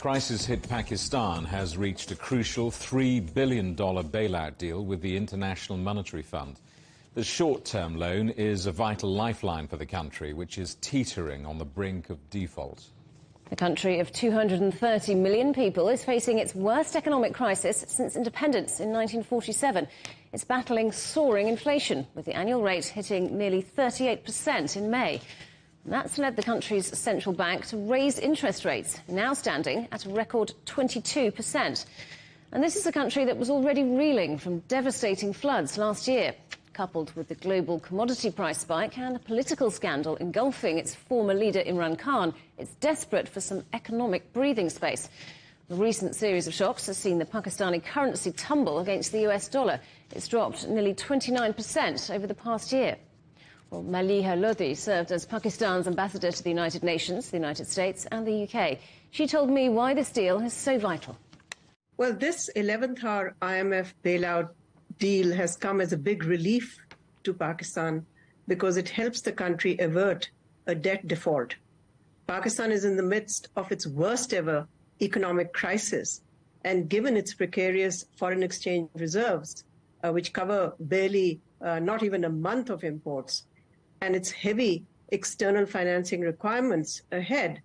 crisis hit Pakistan has reached a crucial $3 billion bailout deal with the International Monetary Fund. The short-term loan is a vital lifeline for the country, which is teetering on the brink of default. The country of 230 million people is facing its worst economic crisis since independence in 1947. It's battling soaring inflation, with the annual rate hitting nearly 38% in May. And that's led the country's central bank to raise interest rates, now standing at a record 22%. And this is a country that was already reeling from devastating floods last year. Coupled with the global commodity price spike and a political scandal engulfing its former leader Imran Khan, it's desperate for some economic breathing space. The recent series of shocks has seen the Pakistani currency tumble against the US dollar. It's dropped nearly 29% over the past year. Well, Maleeha Lodhi served as Pakistan's ambassador to the United Nations, the United States and the UK. She told me why this deal is so vital. Well, this 11th hour IMF bailout deal has come as a big relief to Pakistan because it helps the country avert a debt default. Pakistan is in the midst of its worst ever economic crisis, and given its precarious foreign exchange reserves, which cover barely not even a month of imports, and its heavy external financing requirements ahead,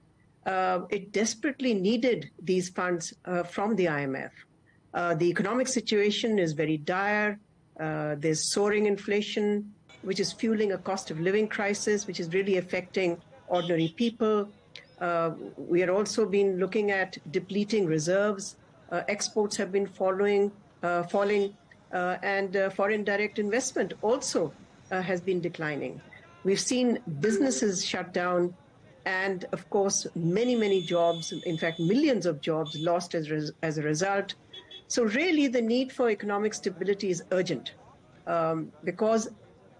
it desperately needed these funds from the IMF. The economic situation is very dire. There's soaring inflation, which is fueling a cost of living crisis, which is really affecting ordinary people. We are also been looking at depleting reserves. Exports have been falling, and foreign direct investment also has been declining. We've seen businesses shut down and, of course, many jobs, in fact, millions of jobs lost as a result. So really the need for economic stability is urgent because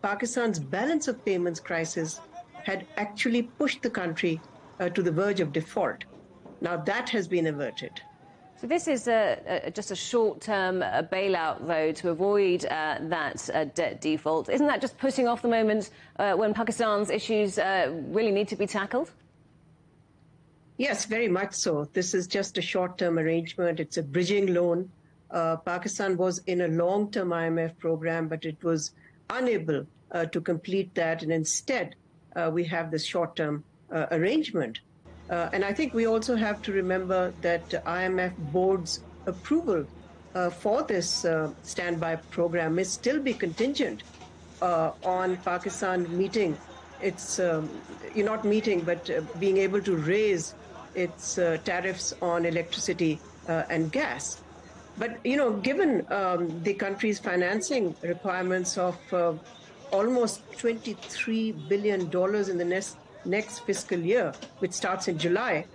Pakistan's balance of payments crisis had actually pushed the country to the verge of default. Now that has been averted. So this is just a short-term bailout, though, to avoid that debt default. Isn't that just putting off the moment when Pakistan's issues really need to be tackled? Yes, very much so. This is just a short-term arrangement. It's a bridging loan. Pakistan was in a long-term IMF program, but it was unable to complete that. And instead, we have this short-term arrangement. And I think we also have to remember that IMF board's approval for this standby program may still be contingent on Pakistan meeting its, not meeting, but being able to raise its tariffs on electricity and gas. But, given the country's financing requirements of almost $23 billion in the next fiscal year, which starts in July,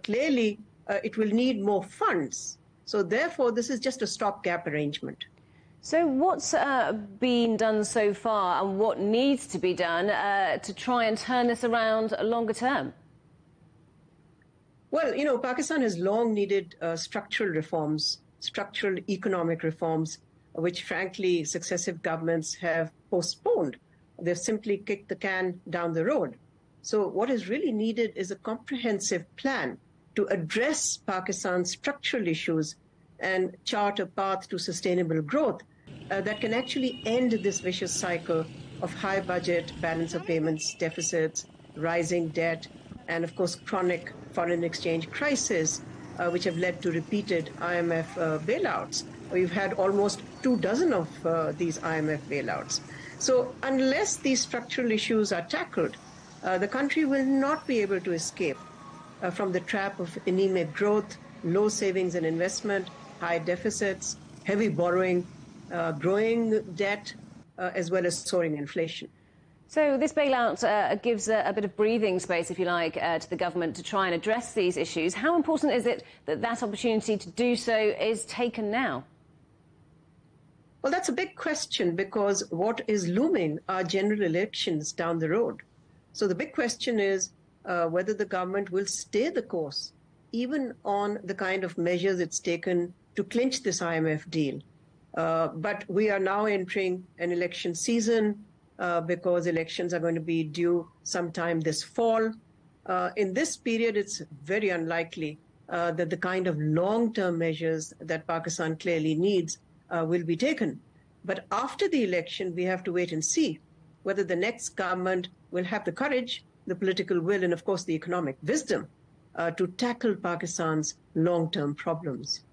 clearly it will need more funds. So therefore, this is just a stopgap arrangement. So what's been done so far and what needs to be done to try and turn this around longer term? Well, Pakistan has long needed structural reforms, structural economic reforms, which frankly successive governments have postponed. They've simply kicked the can down the road. So what is really needed is a comprehensive plan to address Pakistan's structural issues and chart a path to sustainable growth that can actually end this vicious cycle of high budget, balance of payments deficits, rising debt, and of course chronic foreign exchange crisis, which have led to repeated IMF bailouts. We've had almost 24 of these IMF bailouts. So unless these structural issues are tackled, the country will not be able to escape from the trap of anemic growth, low savings and investment, high deficits, heavy borrowing, growing debt, as well as soaring inflation. So this bailout gives a bit of breathing space, if you like, to the government to try and address these issues. How important is it that that opportunity to do so is taken now? Well, that's a big question because what is looming are general elections down the road. So the big question is whether the government will stay the course, even on the kind of measures it's taken to clinch this IMF deal. But we are now entering an election season because elections are going to be due sometime this fall. In this period, it's very unlikely that the kind of long-term measures that Pakistan clearly needs will be taken. But after the election, we have to wait and see whether the next government will have the courage, the political will, and of course the economic wisdom to tackle Pakistan's long-term problems.